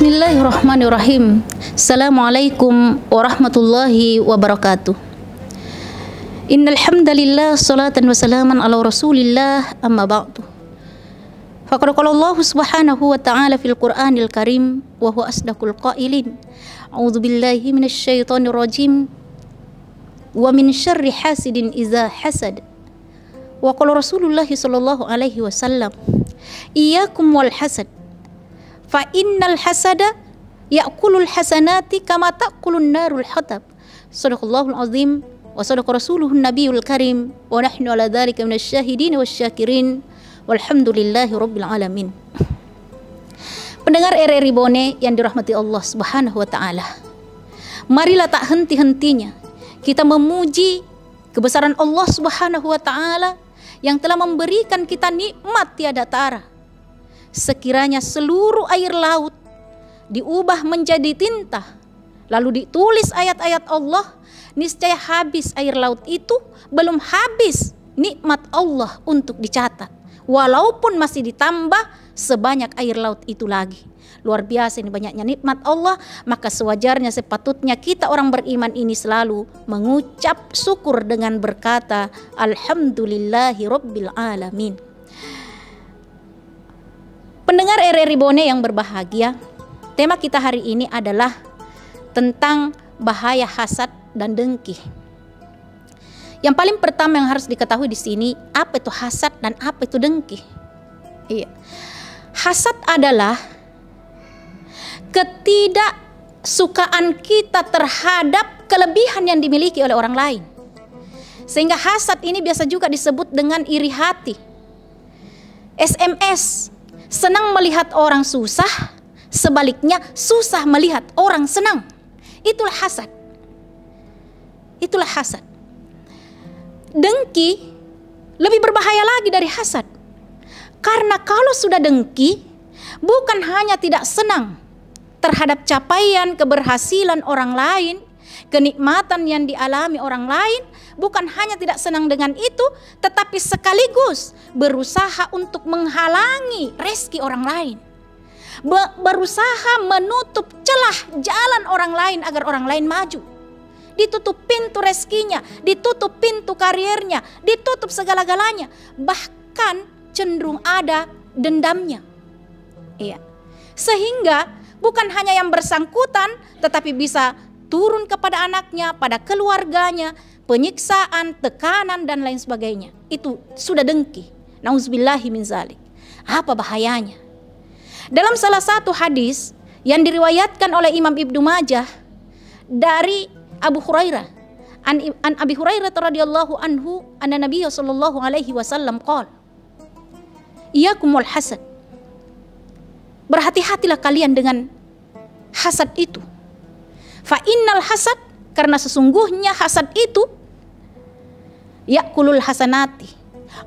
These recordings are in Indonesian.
Bismillahirrahmanirrahim. Assalamualaikum warahmatullahi wabarakatuh. Innal hamdalillah salatan wa salaman ala Rasulillah amma ba'du. Faqad qala Allah subhanahu wa ta'ala fil Qur'anil Karim wa huwa asdaqul qailin. A'udzu billahi minasy syaithanir rajim. Wa min syarri hasidin idza hasad. Wa qala Rasulullah sallallahu alaihi wasallam, iyyakum wal hasad. Fa innal hasada ya'kulul hasanati kama ta'kulun narul hatab. Shadaqallahul azim wa sadaqa rasuluhun nabiyul karim wa nahnu ala dzalika minasyahidin wasyakirin walhamdulillahi rabbil alamin. Pendengar RRI Bone yang dirahmati Allah Subhanahu wa taala. Marilah tak henti-hentinya kita memuji kebesaran Allah Subhanahu wa taala yang telah memberikan kita nikmat tiada tara. Sekiranya seluruh air laut diubah menjadi tinta, lalu ditulis ayat-ayat Allah, niscaya habis air laut itu, belum habis nikmat Allah untuk dicatat. Walaupun masih ditambah sebanyak air laut itu lagi. Luar biasa ini banyaknya nikmat Allah, maka sewajarnya sepatutnya kita orang beriman ini selalu mengucap syukur dengan berkata Alhamdulillahi Rabbil Alamin. Pendengar RRI Bone yang berbahagia, tema kita hari ini adalah tentang bahaya hasad dan dengki. Yang paling pertama yang harus diketahui di sini, apa itu hasad dan apa itu dengki? Iya. Hasad adalah ketidaksukaan kita terhadap kelebihan yang dimiliki oleh orang lain. Sehingga hasad ini biasa juga disebut dengan iri hati. SMS, senang melihat orang susah, sebaliknya susah melihat orang senang. Itulah hasad. Itulah hasad. Dengki lebih berbahaya lagi dari hasad. Karena kalau sudah dengki, bukan hanya tidak senang terhadap capaian, keberhasilan orang lain, kenikmatan yang dialami orang lain, bukan hanya tidak senang dengan itu, tetapi sekaligus berusaha untuk menghalangi rezeki orang lain. Berusaha menutup celah jalan orang lain agar orang lain maju. Ditutup pintu rezekinya, ditutup pintu karirnya, ditutup segala-galanya. Bahkan cenderung ada dendamnya. Iya. Sehingga bukan hanya yang bersangkutan, tetapi bisa turun kepada anaknya, pada keluarganya, penyiksaan, tekanan dan lain sebagainya. Itu sudah dengki. Nauzubillahi min zalik. Apa bahayanya? Dalam salah satu hadis yang diriwayatkan oleh Imam Ibnu Majah dari Abu Hurairah, an Abi Hurairah radhiyallahu anhu, anna Nabiy sallallahu alaihi wasallam qala, iyyakum wal hasad. Berhati-hatilah kalian dengan hasad itu. Fa innal hasad, karena sesungguhnya hasad itu yakulul hasanati,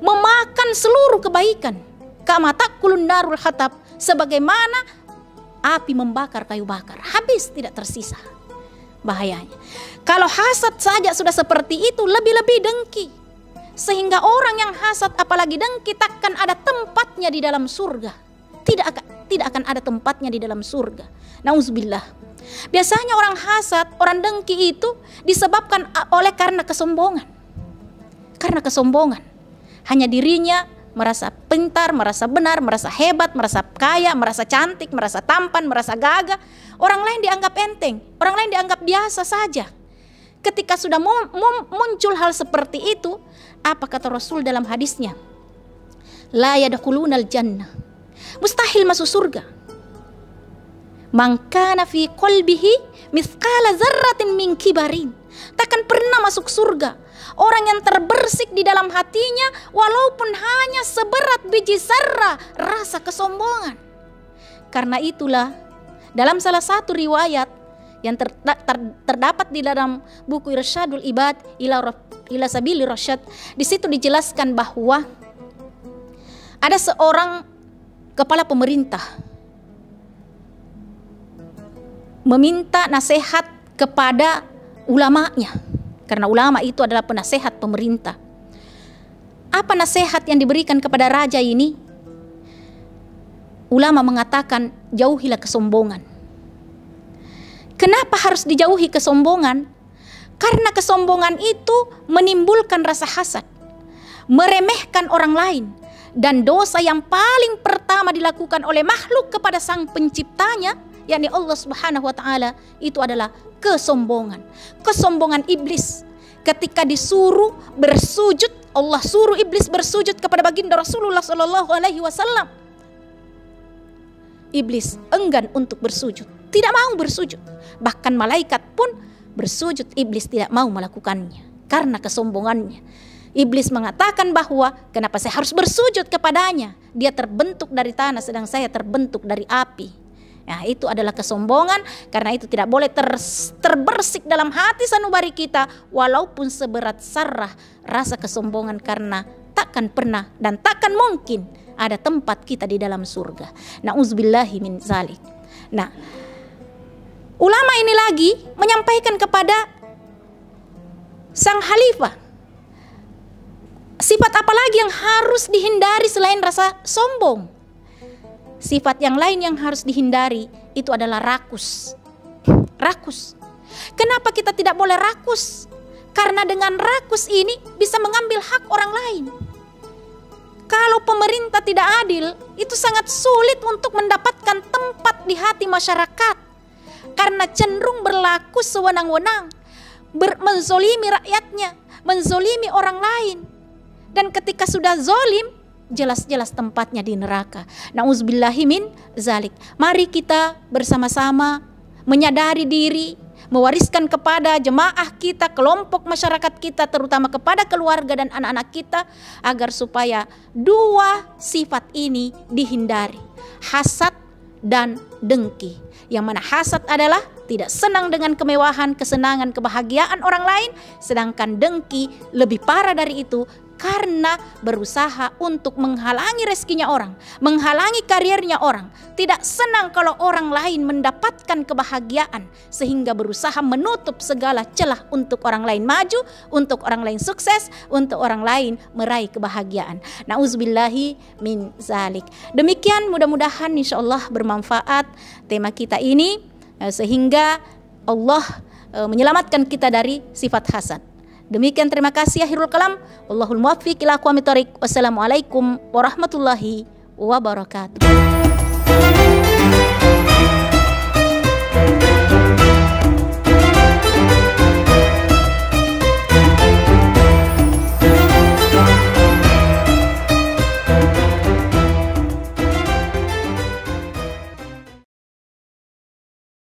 memakan seluruh kebaikan, kama takulun narul hatab, sebagaimana api membakar kayu bakar, habis tidak tersisa. Bahayanya kalau hasad saja sudah seperti itu, lebih-lebih dengki. Sehingga orang yang hasad apalagi dengki takkan ada tempatnya di dalam surga. Tidak akan ada tempatnya di dalam surga. Nauzubillah. Biasanya orang hasad, orang dengki itu disebabkan karena kesombongan. Karena kesombongan. Hanya dirinya merasa pintar, merasa benar, merasa hebat, merasa kaya, merasa cantik, merasa tampan, merasa gagah. Orang lain dianggap enteng, orang lain dianggap biasa saja. Ketika sudah muncul hal seperti itu, apa kata Rasul dalam hadisnya? La yadkhulunal jannah. Mustahil masuk surga. Man kana fi qalbihi mithqala dzarratin min kibarin. Takkan pernah masuk surga orang yang terbersih di dalam hatinya walaupun hanya seberat biji zarrah rasa kesombongan. Karena itulah dalam salah satu riwayat yang terdapat di dalam buku Irsyadul Ibad ila Sabilir Rasyad, di situ dijelaskan bahwa ada seorang kepala pemerintah meminta nasihat kepada ulamanya, karena ulama itu adalah penasehat pemerintah. Apa nasihat yang diberikan kepada raja ini? Ulama mengatakan jauhilah kesombongan. Kenapa harus dijauhi kesombongan? Karena kesombongan itu menimbulkan rasa hasad, meremehkan orang lain, dan dosa yang paling pertama dilakukan oleh makhluk kepada sang penciptanya, yakni Allah Subhanahu wa taala, itu adalah kesombongan. Kesombongan iblis ketika disuruh bersujud, Allah suruh iblis bersujud kepada baginda Rasulullah sallallahu alaihi wasallam. Iblis enggan untuk bersujud, tidak mau bersujud. Bahkan malaikat pun bersujud, iblis tidak mau melakukannya karena kesombongannya. Iblis mengatakan bahwa kenapa saya harus bersujud kepadanya? Dia terbentuk dari tanah sedang saya terbentuk dari api. Nah, itu adalah kesombongan. Karena itu tidak boleh terbersik dalam hati sanubari kita, walaupun seberat sarah rasa kesombongan, karena takkan pernah dan takkan mungkin ada tempat kita di dalam surga. Na'udzubillahi min zalik. Nah, ulama ini lagi menyampaikan kepada sang khalifah, sifat apa lagi yang harus dihindari selain rasa sombong? Sifat yang lain yang harus dihindari itu adalah rakus. Rakus. Kenapa kita tidak boleh rakus? Karena dengan rakus ini bisa mengambil hak orang lain. Kalau pemerintah tidak adil, itu sangat sulit untuk mendapatkan tempat di hati masyarakat. Karena cenderung berlaku sewenang-wenang, menzolimi rakyatnya, menzolimi orang lain. Dan ketika sudah zolim, jelas-jelas tempatnya di neraka. Na'udzubillahi min zalik. Mari kita bersama-sama menyadari diri, mewariskan kepada jemaah kita, kelompok masyarakat kita, terutama kepada keluarga dan anak-anak kita, agar supaya dua sifat ini dihindari, hasad dan dengki. Yang mana hasad adalah tidak senang dengan kemewahan, kesenangan, kebahagiaan orang lain, sedangkan dengki lebih parah dari itu, karena berusaha untuk menghalangi rezekinya orang, menghalangi karirnya orang, tidak senang kalau orang lain mendapatkan kebahagiaan, sehingga berusaha menutup segala celah untuk orang lain maju, untuk orang lain sukses, untuk orang lain meraih kebahagiaan. Na'udzubillahi min zalik. Demikian, mudah-mudahan insyaallah bermanfaat tema kita ini, sehingga Allah menyelamatkan kita dari sifat hasad. Demikian, terima kasih. Akhirul kalam, wallahul muwaffiq ila aqwamit thoriq. Wassalamualaikum warahmatullahi wabarakatuh.